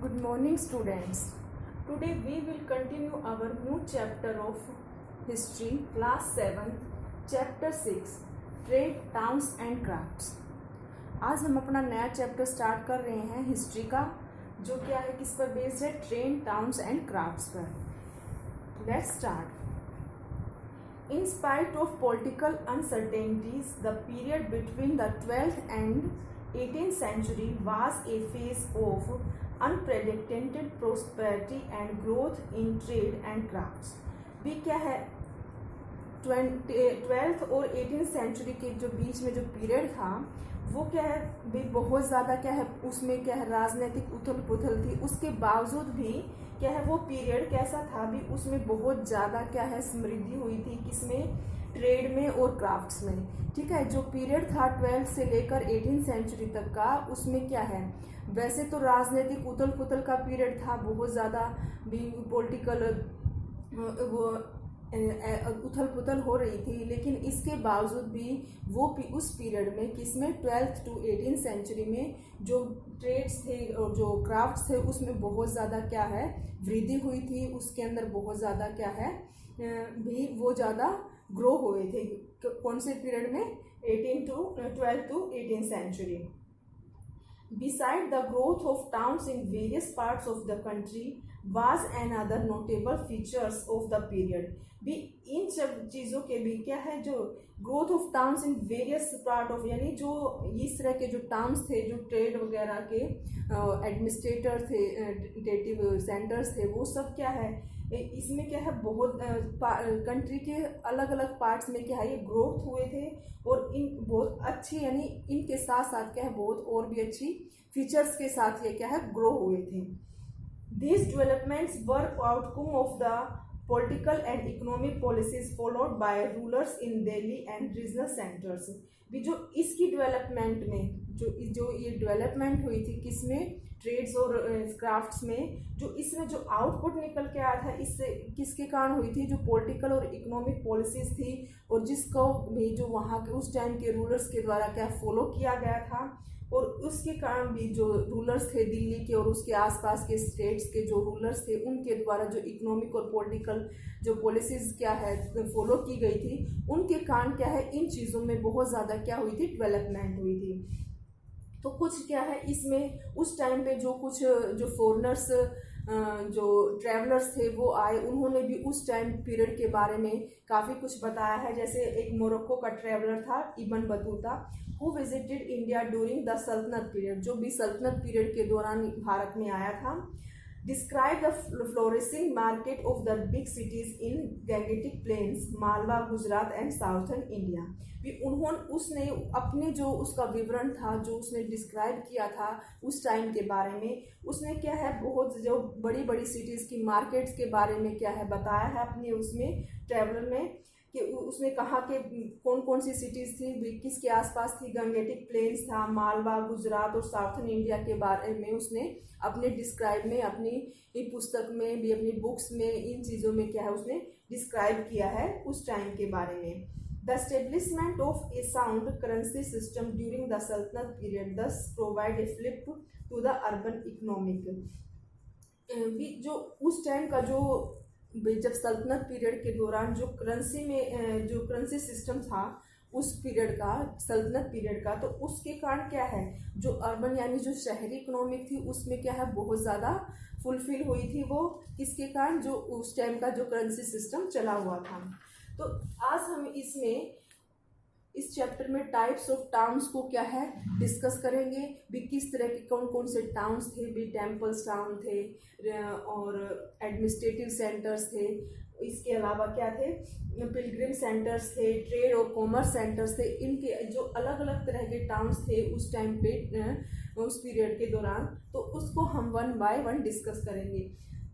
Good morning, students. Today we will continue our new chapter of history, class 7, chapter 6, trade, towns and crafts. आज हम अपना नया chapter start कर रहे हैं हिस्ट्री का, जो क्या है, किस पर बेस्ड है, ट्रेड, टाउन्स एंड क्राफ्ट्स पर. Let's start. In spite of political uncertainties, the period between the 12th and 18th century was a phase of unprecedented prosperity and growth in trade and crafts. भी क्या है, 12th और 18th century के जो बीच में जो period था वो क्या है भी बहुत ज़्यादा क्या है, उसमें क्या है राजनीतिक उथल पुथल थी. उसके बावजूद भी क्या है वो पीरियड कैसा था भी, उसमें बहुत ज़्यादा क्या है समृद्धि हुई थी. किसमें? ट्रेड में और क्राफ्ट्स में. ठीक है, जो पीरियड था 12 से लेकर 18 सेंचुरी तक का, उसमें क्या है, वैसे तो राजनीतिक उथल पुथल का पीरियड था, बहुत ज़्यादा भी पॉलिटिकल वो उथल पुथल हो रही थी, लेकिन इसके बावजूद भी वो उस पीरियड में किसमें 12th to 18th सेंचुरी में जो ट्रेड्स थे और जो क्राफ्ट्स थे उसमें बहुत ज़्यादा क्या है वृद्धि हुई थी. उसके अंदर बहुत ज़्यादा क्या है भी वो ज़्यादा ग्रो हुए थे. कौन से पीरियड में? 12 to 18th century. Beside the growth of towns in various parts of the country was another notable features of the period. भी इन सब चीज़ों के भी क्या है, जो growth of towns in various part of, यानी जो इस तरह के जो टाउन्स थे, जो ट्रेड वगैरह के एडमिनिस्ट्रेटर थे, एडमिनिस्ट्रेटिव सेंटर्स थे, वो सब क्या है इसमें क्या है बहुत कंट्री के अलग अलग पार्ट्स में क्या है ये ग्रोथ हुए थे. और इन बहुत अच्छी, यानी इनके साथ साथ क्या है बहुत और भी अच्छी फीचर्स के साथ ये क्या है ग्रो हुए थे. These developments were outcome of the political and economic policies followed by rulers in Delhi and regional centers. भी जो इसकी डेवलपमेंट में जो ये डेवलपमेंट हुई थी किसमें, ट्रेड्स और क्राफ्ट्स में, जो इसमें जो आउटपुट निकल के आया था इससे किसके कारण हुई थी, जो पॉलिटिकल और इकोनॉमिक पॉलिसीज थी और जिसको भी जो वहाँ के उस टाइम के रूलर्स के द्वारा क्या फॉलो किया गया था. और उसके कारण भी जो रूलर्स थे दिल्ली के और उसके आसपास के स्टेट्स के जो रूलर्स थे उनके द्वारा जो इकोनॉमिक और पॉलिटिकल जो पॉलिसीज़ क्या है फॉलो की गई थी, उनके कारण क्या है इन चीज़ों में बहुत ज़्यादा क्या हुई थी, डेवलपमेंट हुई थी. तो कुछ क्या है इसमें उस टाइम पे जो कुछ जो फॉरेनर्स जो ट्रैवलर्स थे वो आए, उन्होंने भी उस टाइम पीरियड के बारे में काफ़ी कुछ बताया है. जैसे एक मोरक्को का ट्रैवलर था Ibn Battuta, who visited India during the सल्तनत पीरियड, जो भी सल्तनत पीरियड के दौरान भारत में आया था. Describe the flourishing market of the big cities in Gangetic plains, Malwa, Gujarat and southern India. भी उसने अपने जो उसका विवरण था, जो उसने डिस्क्राइब किया था उस टाइम के बारे में, उसने क्या है बहुत जो बड़ी बड़ी सिटीज़ की मार्केट्स के बारे में क्या है बताया है अपने उसमें ट्रैवलर में, कि उसने कहा कि कौन कौन सी सिटीज़ थी, किसके आसपास थी, गंगेटिक प्लेन्स था, मालवा, गुजरात और साउथर्न इंडिया के बारे में उसने अपने डिस्क्राइब में, अपनी पुस्तक में भी, अपनी बुक्स में, इन चीज़ों में क्या है उसने डिस्क्राइब किया है उस टाइम के बारे में. The establishment of a sound currency system during the सल्तनत period thus provide a flip to the urban economic. जो उस टाइम का जो जब सल्तनत पीरियड के दौरान जो करेंसी में जो करेंसी सिस्टम था उस पीरियड का, सल्तनत पीरियड का, तो उसके कारण क्या है जो अर्बन यानी जो शहरी इकोनॉमिक थी उसमें क्या है बहुत ज़्यादा फुलफिल हुई थी. वो किसके कारण, जो उस टाइम का जो करेंसी सिस्टम चला हुआ था. तो आज हम इसमें इस चैप्टर में टाइप्स ऑफ टाउन्स को क्या है डिस्कस करेंगे भी, किस तरह के कौन कौन से टाउन्स थे भी. टेम्पल्स टाउन थे और एडमिनिस्ट्रेटिव सेंटर्स थे. इसके अलावा क्या थे, पिलग्रिम सेंटर्स थे, ट्रेड और कॉमर्स सेंटर्स थे. इनके जो अलग अलग तरह के टाउन्स थे उस टाइम पे उस पीरियड के दौरान, तो उसको हम वन बाय वन डिस्कस करेंगे.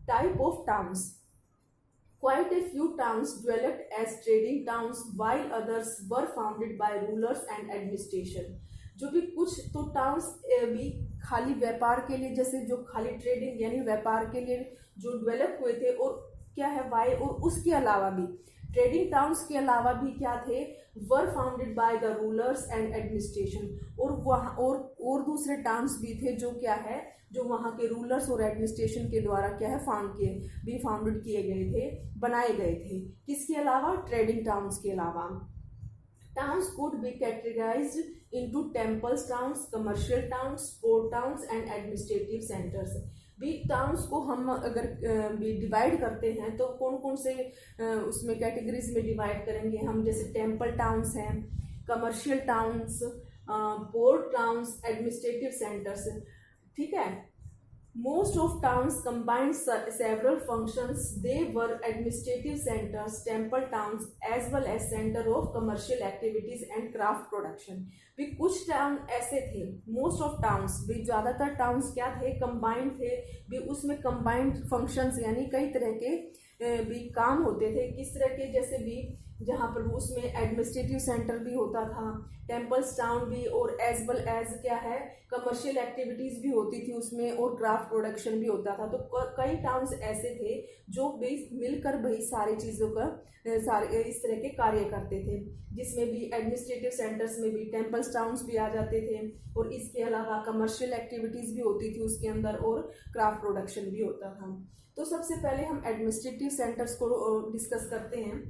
Type of towns. Quite a few towns developed as trading towns while others were founded by rulers and administration. जो भी कुछ तो टाउन्स भी खाली व्यापार के लिए, जैसे जो खाली ट्रेडिंग यानी व्यापार के लिए जो डेवलप हुए थे, और क्या है वाई, और उसके अलावा भी ट्रेडिंग टाउन्स के अलावा भी क्या थे, were founded by the rulers and administration, और वहाँ और दूसरे टाउन्स भी थे जो क्या है, जो वहाँ के रूलर्स और एडमिनिस्ट्रेशन के द्वारा क्या है फाउंडेड किए गए थे, बनाए गए थे। किसके अलावा, ट्रेडिंग टाउन्स के अलावा। Towns could be categorized into temples towns, commercial towns, port towns and administrative centers. भी टाउन्स को हम अगर भी डिवाइड करते हैं तो कौन कौन से उसमें कैटेगरीज में डिवाइड करेंगे हम, जैसे टेम्पल टाउन्स हैं, commercial towns, port towns, administrative centres. ठीक है। Most of towns combined several functions. They were administrative centers, temple towns, as well as center of commercial activities and craft production. भी कुछ town ऐसे थे, most of towns भी, ज़्यादातर towns क्या थे, कंबाइंड थे भी, उसमें कंबाइंड फंक्शंस यानी कई तरह के भी काम होते थे। किस तरह के, जैसे भी जहाँ पर उसमें एडमिनिस्ट्रेटिव सेंटर भी होता था, टेम्पल्स टाउन भी, और एज वेल एज क्या है, कमर्शियल एक्टिविटीज़ भी होती थी उसमें, और क्राफ्ट प्रोडक्शन भी होता था। तो कई टाउन्स ऐसे थे जो भी मिलकर भाई सारी चीज़ों का सारे इस तरह के कार्य करते थे, जिसमें भी एडमिनिस्ट्रेटिव सेंटर्स में भी टेम्पल्स टाउन्स भी आ जाते थे, और इसके अलावा कमर्शियल एक्टिविटीज़ भी होती थी उसके अंदर, और क्राफ्ट प्रोडक्शन भी होता था। तो सबसे पहले हम एडमिनिस्ट्रेटिव सेंटर्स को डिस्कस करते हैं।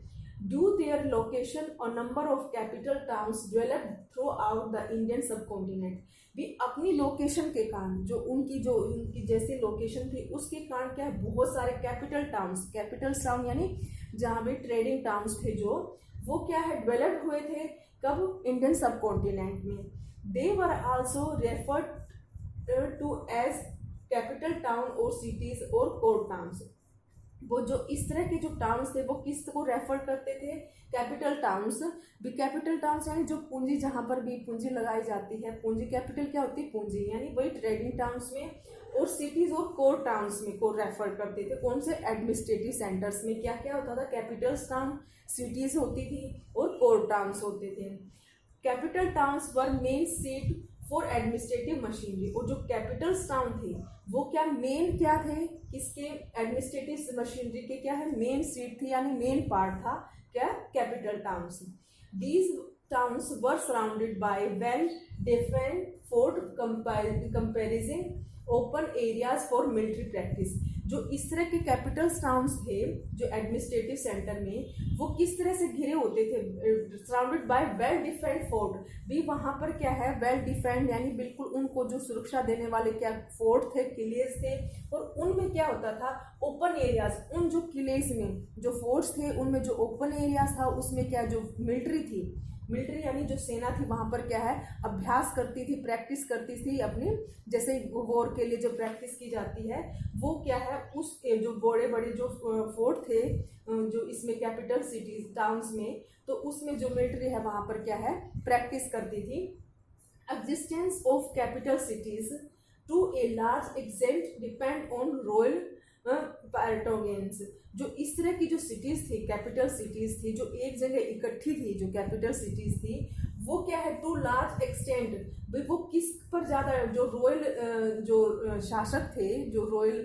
Due their location or number of capital towns developed throughout the Indian subcontinent, भी अपनी लोकेशन के कारण, जो उनकी जैसे लोकेशन थी उसके कारण क्या है, बहुत सारे कैपिटल टाउन यानी जहाँ भी ट्रेडिंग टाउन्स थे जो, वो क्या है, डेवलप्ड हुए थे कब, इंडियन सबकॉन्टिनेंट में। They were also referred to as capital town और सिटीज और कोर टाउन्स। वो जो इस तरह के जो टाउन्स थे वो किस को रेफर करते थे, कैपिटल टाउन्स भी। कैपिटल टाउन्स यानी जो पूंजी, जहाँ पर भी पूंजी लगाई जाती है, पूंजी, कैपिटल क्या होती है, पूंजी, यानी वही ट्रेडिंग टाउन्स में, और सिटीज और कोर टाउन्स में को रेफर करते थे। कौन से, एडमिनिस्ट्रेटिव सेंटर्स में क्या क्या होता था, कैपिटल्स टाउन, सिटीज होती थी और कोर टाउन्स होते थे। Capital towns were main seat for administrative machinery, और जो कैपिटल्स टाउन थे वो क्या, मेन क्या थे, किसके, एडमिनिस्ट्रेटिव मशीनरी के क्या है, मेन सीट थी, यानी मेन पार्ट था क्या, capital towns. These towns were surrounded by well defend fort कंपेरिजिंग open areas for military practice. जो इस तरह के कैपिटल्स टाउन्स थे जो एडमिनिस्ट्रेटिव सेंटर में, वो किस तरह से घिरे होते थे, surrounded by well defend fort भी। वहाँ पर क्या है, वेल डिफेंड यानी बिल्कुल उनको जो सुरक्षा देने वाले क्या फोर्ट थे, किलेज थे, और उनमें क्या होता था, ओपन एरियाज, उन जो किलेज में जो फोर्ट्स थे उनमें जो ओपन एरियाज था उसमें क्या, जो मिलिट्री थी, मिलिट्री यानी जो सेना थी वहाँ पर क्या है, अभ्यास करती थी, प्रैक्टिस करती थी अपनी, जैसे वॉर के लिए जो प्रैक्टिस की जाती है वो क्या है, उस जो बड़े बड़े जो फोर्ट थे जो इसमें कैपिटल सिटीज टाउन्स में, तो उसमें जो मिलिट्री है वहाँ पर क्या है, प्रैक्टिस करती थी। Existence of capital cities to a large extent depend on royal patronage. जो इस तरह की जो सिटीज़ थी, कैपिटल सिटीज़ थी, जो एक जगह इकट्ठी थी, जो कैपिटल सिटीज़ थी, वो क्या है, टू लार्ज एक्सटेंट, वो किस पर ज़्यादा, जो रॉयल जो शासक थे, जो रॉयल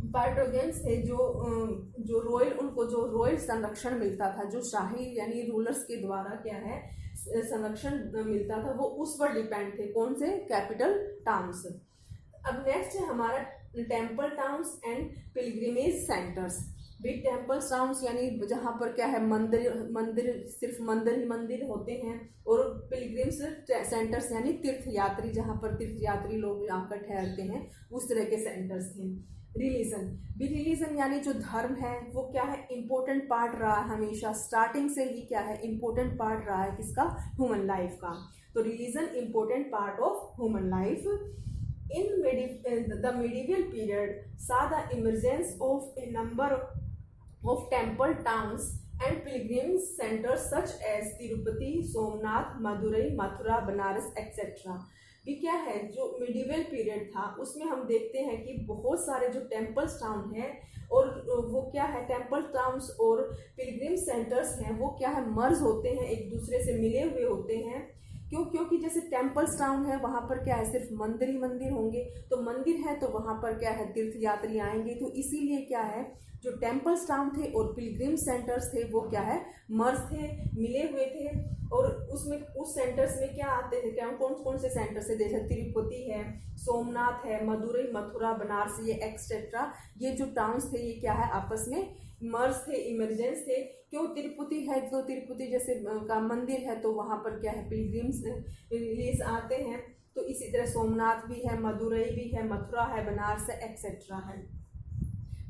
पैराटोगेंस थे, जो रॉयल, उनको जो रॉयल संरक्षण मिलता था, जो शाही यानी रूलर्स के द्वारा क्या है संरक्षण मिलता था, वो उस पर डिपेंड थे। कौन से, कैपिटल टाउन्स। अब नेक्स्ट है हमारा temple towns and pilgrimage centres. भी टेम्पल टाउन्स यानी जहाँ पर क्या है, मंदिर सिर्फ मंदिर ही मंदिर होते हैं, और पिलग्रिम्स सेंटर्स यानी तीर्थ यात्री, जहाँ पर तीर्थ यात्री लोग आकर ठहरते हैं, उस तरह के सेंटर्स थे। रिलीजन भी, रिलीजन यानी जो धर्म है वो क्या है, इम्पोर्टेंट पार्ट रहा है हमेशा, स्टार्टिंग से ही क्या है, इम्पोर्टेंट पार्ट रहा है किसका, ह्यूमन लाइफ का। तो religion important part of human life. In the medieval period saw the emergence of a number of temple towns and pilgrim centers such as Tirupati, Somnath, Madurai, Mathura, Banaras, etc. भी क्या है, जो medieval period था उसमें हम देखते हैं कि बहुत सारे जो temples town हैं, और वो क्या है, temple towns और pilgrim centers हैं, वो क्या है, मर्ज होते हैं, एक दूसरे से मिले हुए होते हैं। क्योंकि जैसे टेम्पल्स टाउन है, वहां पर क्या है, सिर्फ मंदिर ही मंदिर होंगे, तो मंदिर है तो वहां पर क्या है, तीर्थ यात्री आएंगे, तो इसीलिए क्या है, जो टेम्पल्स टाउन थे और पिलग्रिम सेंटर्स थे वो क्या है, मर्ज थे, मिले हुए थे। और उसमें उस सेंटर्स में क्या आते थे, क्या कौन कौन से सेंटर्स है, जैसे तिरुपति है, सोमनाथ है, मदुरई, मथुरा, बनारस, ये एक्सेट्रा, ये जो टाउन्स थे ये क्या है, आपस में मर्ज थे, इमरजेंस थे। क्यों, तिरुपति है तो तिरुपति जैसे का मंदिर है तो वहां पर क्या है, पिलग्रिम्स आते हैं। तो इसी तरह सोमनाथ भी है, मदुरई भी है, मथुरा है, बनारस है, एक्सेट्रा है।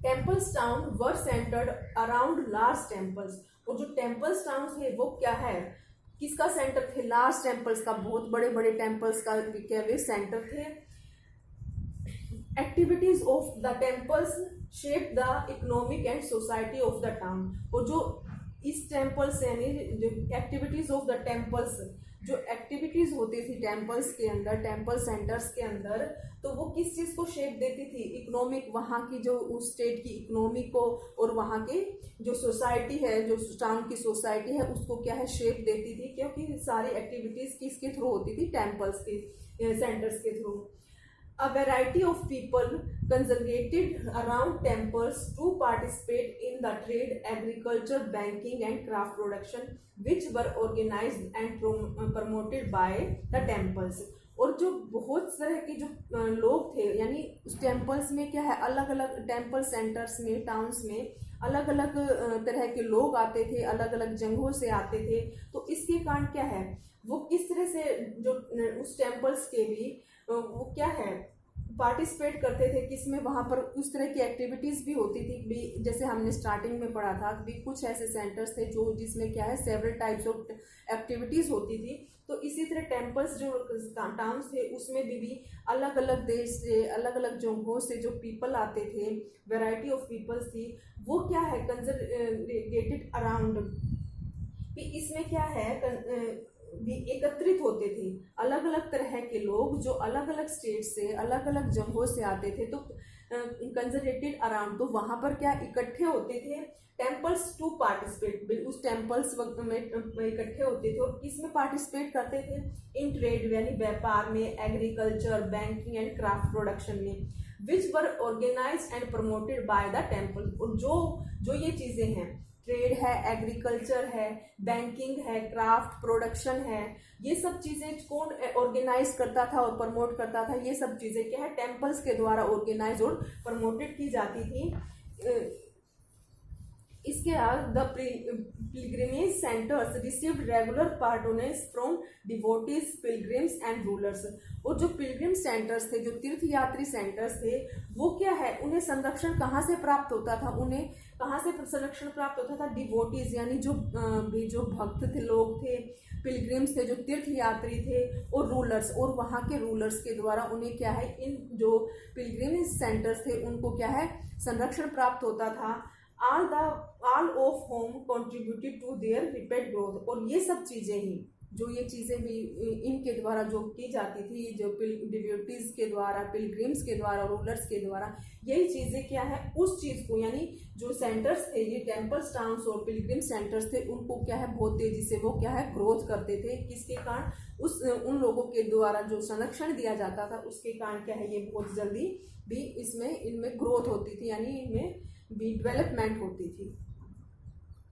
टेम्पल्स टाउन वर सेंटर्ड अराउंड लार्ज टेम्पल्स, और जो टेम्पल्स टाउन थे वो क्या है, किसका सेंटर थे, लार्ज टेम्पल्स का, बहुत बड़े बड़े टेम्पल्स का क्या वे सेंटर थे। Activities of the temples shape the economic and society of the town, और जो इस टेम्पल्स यानी जो एक्टिविटीज ऑफ द टेम्पल्स, जो एक्टिविटीज होती थी टेम्पल्स के अंदर, टेम्पल सेंटर्स के अंदर, तो वो किस चीज को शेप देती थी, इकोनॉमिक, वहाँ की जो उस स्टेट की इकोनॉमी को, और वहाँ की जो सोसाइटी है, जो टाउन की सोसाइटी है उसको क्या है, शेप देती थी, क्योंकि सारी एक्टिविटीज किसके थ्रू होती थी, टेम्पल्स के सेंटर्स के through. A variety of people congregated around temples to participate in the trade, agriculture, banking and craft production which were organized and promoted by the temples। और जो बहुत तरह के जो लोग थे, यानी उस टेम्पल्स में क्या है, अलग अलग टेम्पल सेंटर्स में, टाउन्स में अलग अलग तरह के लोग आते थे, अलग अलग जगहों से आते थे। तो इसके कारण क्या है, वो किस तरह से जो उस टेम्पल्स के भी वो क्या है, पार्टिसिपेट करते थे, किसमें, वहाँ पर उस तरह की एक्टिविटीज़ भी होती थी भी, जैसे हमने स्टार्टिंग में पढ़ा था भी, कुछ ऐसे सेंटर्स थे जो जिसमें क्या है, सेवरल टाइप्स ऑफ एक्टिविटीज़ होती थी। तो इसी तरह टेम्पल्स जो टाउन्स थे उसमें भी अलग अलग देश से, अलग अलग जगहों से जो पीपल आते थे, वेराइटी ऑफ पीपल्स थी, वो क्या है, कंजरगेटेड अराउंड, इसमें क्या है, भी एकत्रित होते थे, अलग अलग तरह के लोग जो अलग अलग स्टेट से, अलग अलग जगहों से आते थे, तो कंजरवेटेड अराउंड, तो वहां पर क्या इकट्ठे होते थे, टेम्पल्स टू पार्टिसिपेट, उस टेम्पल्स में इकट्ठे होते थे, और किसमें पार्टिसिपेट करते थे, इन ट्रेड यानी व्यापार में, agriculture, banking and craft production में, which were organised and promoted by the temple. और जो ये चीजें हैं, ट्रेड है, एग्रीकल्चर है, बैंकिंग है, क्राफ्ट प्रोडक्शन है, ये सब चीजें कौन ऑर्गेनाइज करता था और प्रमोट करता था, ये सब चीजें क्या है, टेम्पल्स के द्वारा ऑर्गेनाइज और प्रमोटेड की जाती थी। इसके बाद the pilgrimage centres received regular patronage from devotees, pilgrims and rulers, और जो पिलग्रिम सेंटर्स थे, जो तीर्थ यात्री सेंटर्स थे, वो क्या है, उन्हें संरक्षण कहाँ से प्राप्त होता था, उन्हें कहाँ से संरक्षण प्राप्त होता था, डिवोटीज यानी जो भक्त थे, लोग थे, पिलग्रिम्स थे जो तीर्थ यात्री थे, और रूलर्स, और वहाँ के रूलर्स के द्वारा उन्हें क्या है, इन जो पिलग्रिम सेंटर्स थे उनको क्या है, संरक्षण प्राप्त होता था। all of whom contributed to their rapid growth, और ये सब चीजें ही, जो ये चीजें भी इनके द्वारा जो की जाती थी, जो डिवोटीज के द्वारा, पिलग्रिम्स के द्वारा, रूलर्स के द्वारा, यही चीजें क्या है, उस चीज को, यानी जो सेंटर्स थे, ये टेम्पल्स, टाउन्स और पिलग्रिम सेंटर्स थे, उनको क्या है, बहुत तेजी से वो क्या है, ग्रोथ करते थे। किसके कारण, उन लोगों के द्वारा जो संरक्षण दिया जाता था उसके कारण क्या है, ये बहुत जल्दी भी इनमें ग्रोथ होती थी, यानी इनमें भी डेवलपमेंट होती थी।